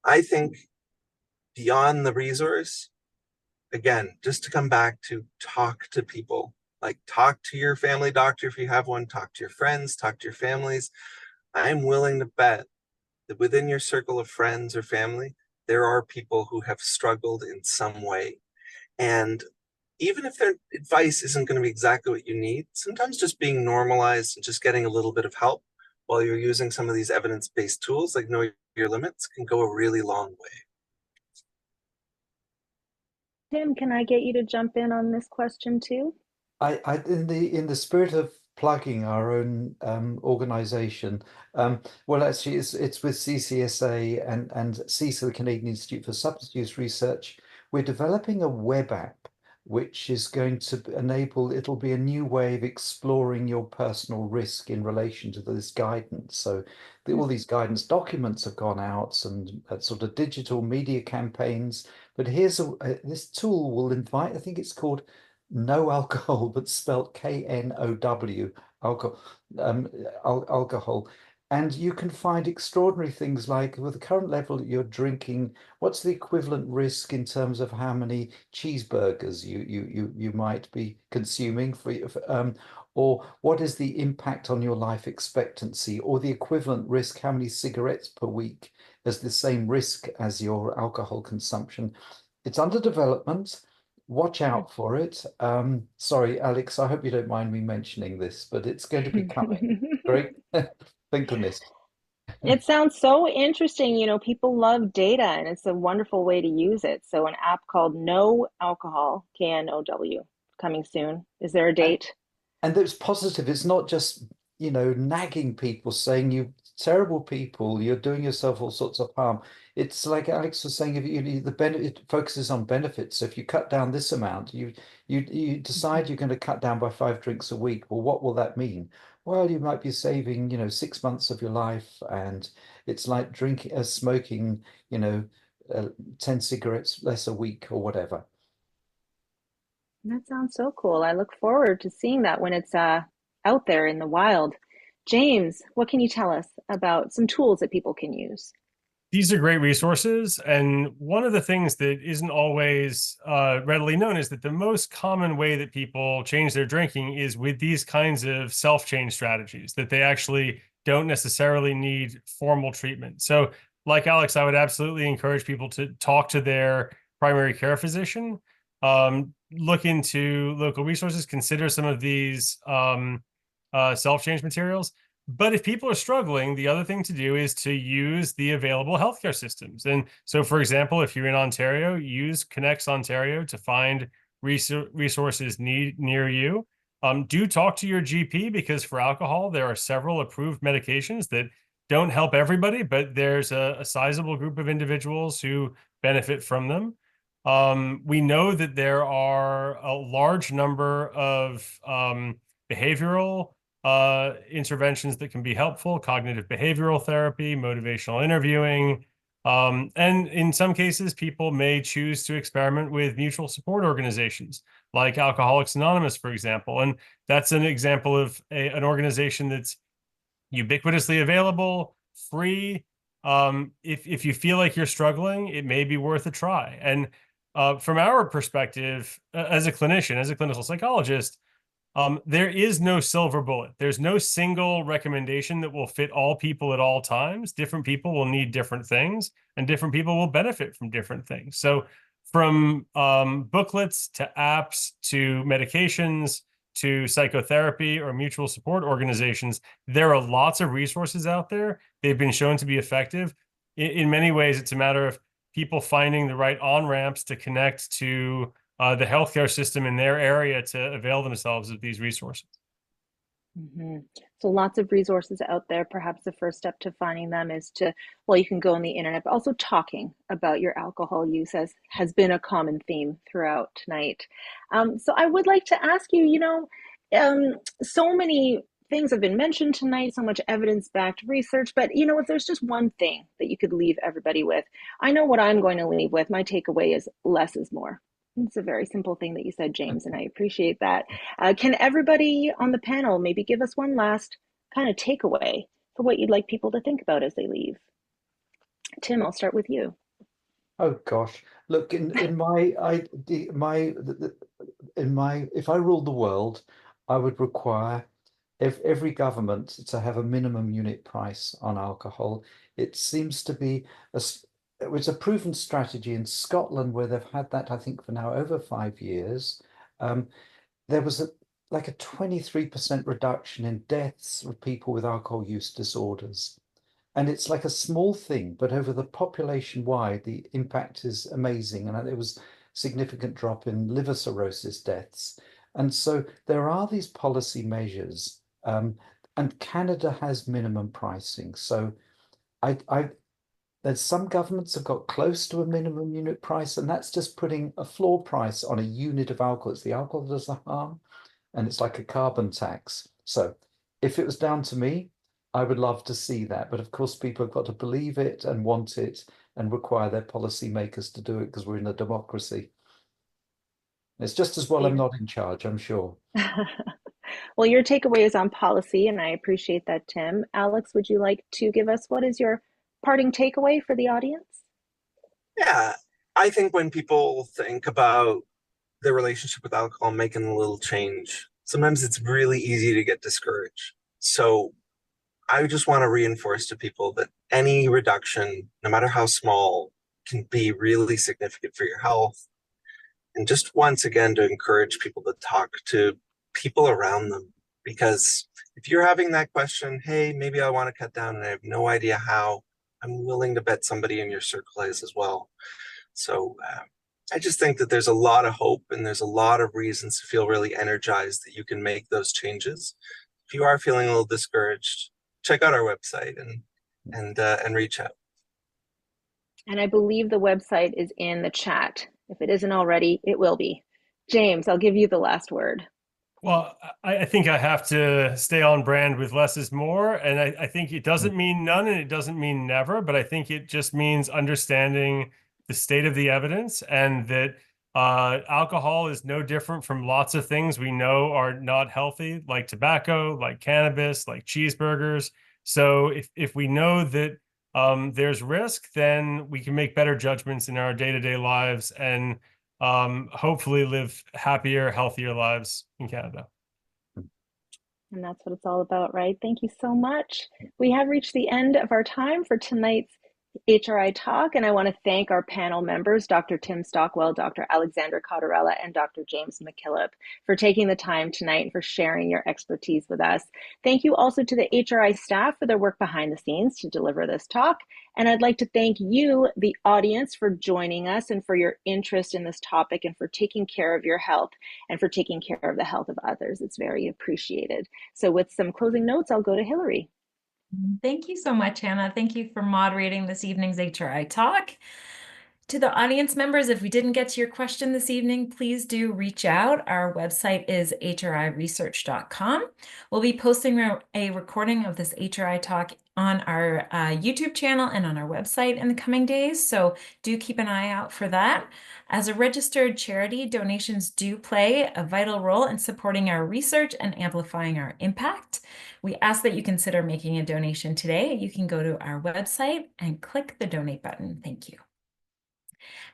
I think beyond the resource, again, just to come back to talk to people, like talk to your family doctor if you have one, talk to your friends, talk to your families. I'm willing to bet that within your circle of friends or family, there are people who have struggled in some way. And even if their advice isn't going to be exactly what you need, sometimes just being normalized and just getting a little bit of help while you're using some of these evidence-based tools like Know Your Limits can go a really long way. Tim, can I get you to jump in on this question too? In the spirit of plugging our own organization, well, actually, it's with CCSA and CISA, the Canadian Institute for Substance Use Research. We're developing a web app which is going to enable, it'll be a new way of exploring your personal risk in relation to this guidance. So all these guidance documents have gone out and sort of digital media campaigns. But here's this tool will invite, I think it's called No Alcohol, but spelled KNOW, alcohol, alcohol. And you can find extraordinary things like, with the current level that you're drinking, what's the equivalent risk in terms of how many cheeseburgers you might be consuming or what is the impact on your life expectancy, or the equivalent risk, how many cigarettes per week as the same risk as your alcohol consumption. It's under development. Watch out for it. Sorry, Alex, I hope you don't mind me mentioning this, but it's going to be coming. Great. Thank goodness. It sounds so interesting. You know, people love data and it's a wonderful way to use it. So, an app called No Alcohol, KNOW, coming soon. Is there a date? And it's positive. It's not just, nagging people, saying you terrible people, you're doing yourself all sorts of harm. It's like Alex was saying, if the benefit, it focuses on benefits. So if you cut down this amount, you decide you're going to cut down by 5 drinks a week. Well, what will that mean? Well, you might be saving, 6 months of your life, and it's like drinking, smoking, 10 cigarettes less a week or whatever. That sounds so cool. I look forward to seeing that when it's out there in the wild. James, what can you tell us about some tools that people can use? These are great resources. And one of the things that isn't always readily known is that the most common way that people change their drinking is with these kinds of self-change strategies, that they actually don't necessarily need formal treatment. So like Alex, I would absolutely encourage people to talk to their primary care physician, look into local resources, consider some of these self-change materials. But if people are struggling, the other thing to do is to use the available healthcare systems. And so, for example, if you're in Ontario, use Connects Ontario to find resources near you. Do talk to your GP, because for alcohol, there are several approved medications that don't help everybody, but there's a sizable group of individuals who benefit from them. We know that there are a large number of behavioral interventions that can be helpful: cognitive behavioral therapy, motivational interviewing. And in some cases, people may choose to experiment with mutual support organizations like Alcoholics Anonymous, for example. And that's an example of an organization that's ubiquitously available, free. If you feel like you're struggling, it may be worth a try. And from our perspective, as a clinician, as a clinical psychologist, There is no silver bullet. There's no single recommendation that will fit all people at all times. Different people will need different things, and different people will benefit from different things. So from booklets to apps to medications to psychotherapy or mutual support organizations, there are lots of resources out there. They've been shown to be effective. In many ways, it's a matter of people finding the right on-ramps to connect to the healthcare system in their area to avail themselves of these resources. Mm-hmm. So lots of resources out there. Perhaps the first step to finding them is to, well, you can go on the internet, but also talking about your alcohol use has been a common theme throughout tonight. So I would like to ask you, so many things have been mentioned tonight, so much evidence-backed research, but if there's just one thing that you could leave everybody with, I know what I'm going to leave with. My takeaway is less is more. It's a very simple thing that you said, James, and I appreciate that. Can everybody on the panel maybe give us one last kind of takeaway for what you'd like people to think about as they leave? Tim, I'll start with you. Oh gosh, look, if I ruled the world, I would require every government to have a minimum unit price on alcohol. It seems to be it's a proven strategy in Scotland, where they've had that, I think, for now over 5 years. There was like a 23% reduction in deaths of people with alcohol use disorders. And it's like a small thing, but over the population wide, the impact is amazing. And there was significant drop in liver cirrhosis deaths. And so there are these policy measures, and Canada has minimum pricing. So there's some governments have got close to a minimum unit price, and that's just putting a floor price on a unit of alcohol. It's the alcohol that does the harm, and it's like a carbon tax. So if it was down to me, I would love to see that. But of course, people have got to believe it and want it and require their policymakers to do it, because we're in a democracy. It's just as well I'm not in charge, I'm sure. Well, your takeaway is on policy, and I appreciate that, Tim. Alex, would you like to give us what is your parting takeaway for the audience? Yeah, I think when people think about their relationship with alcohol, making a little change, sometimes it's really easy to get discouraged. So I just want to reinforce to people that any reduction, no matter how small, can be really significant for your health. And just once again, to encourage people to talk to people around them. Because if you're having that question, hey, maybe I want to cut down and I have no idea how, I'm willing to bet somebody in your circle is as well. So I just think that there's a lot of hope and there's a lot of reasons to feel really energized that you can make those changes. If you are feeling a little discouraged, check out our website and reach out. And I believe the website is in the chat. If it isn't already, it will be. James, I'll give you the last word. Well, I think I have to stay on brand with less is more. And I think it doesn't mean none and it doesn't mean never, but I think it just means understanding the state of the evidence, and that alcohol is no different from lots of things we know are not healthy, like tobacco, like cannabis, like cheeseburgers. So if we know that there's risk, then we can make better judgments in our day-to-day lives and hopefully live happier, healthier lives in Canada. And that's what it's all about, right? Thank you so much. We have reached the end of our time for tonight's HRI Talk, and I want to thank our panel members, Dr. Tim Stockwell, Dr. Alexandra Cottarella, and Dr. James McKillop, for taking the time tonight and for sharing your expertise with us. Thank you also to the HRI staff for their work behind the scenes to deliver this talk. And I'd like to thank you, the audience, for joining us and for your interest in this topic and for taking care of your health and for taking care of the health of others. It's very appreciated. So with some closing notes, I'll go to Hillary. Thank you so much, Hannah. Thank you for moderating this evening's HRI Talk. To the audience members, if we didn't get to your question this evening, please do reach out. Our website is hriresearch.com. We'll be posting a recording of this HRI Talk on our YouTube channel and on our website in the coming days, so do keep an eye out for that. As a registered charity, donations do play a vital role in supporting our research and amplifying our impact. We ask that you consider making a donation today. You can go to our website and click the donate button. Thank you.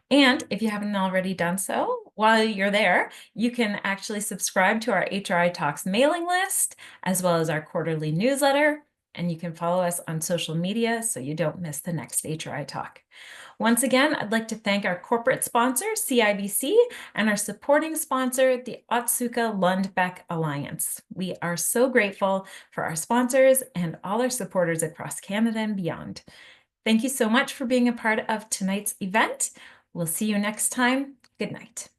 And if you haven't already done so, while you're there, you can actually subscribe to our HRI Talks mailing list, as well as our quarterly newsletter, and you can follow us on social media so you don't miss the next HRI Talk. Once again, I'd like to thank our corporate sponsor, CIBC, and our supporting sponsor, the Otsuka Lundbeck Alliance. We are so grateful for our sponsors and all our supporters across Canada and beyond. Thank you so much for being a part of tonight's event. We'll see you next time. Good night.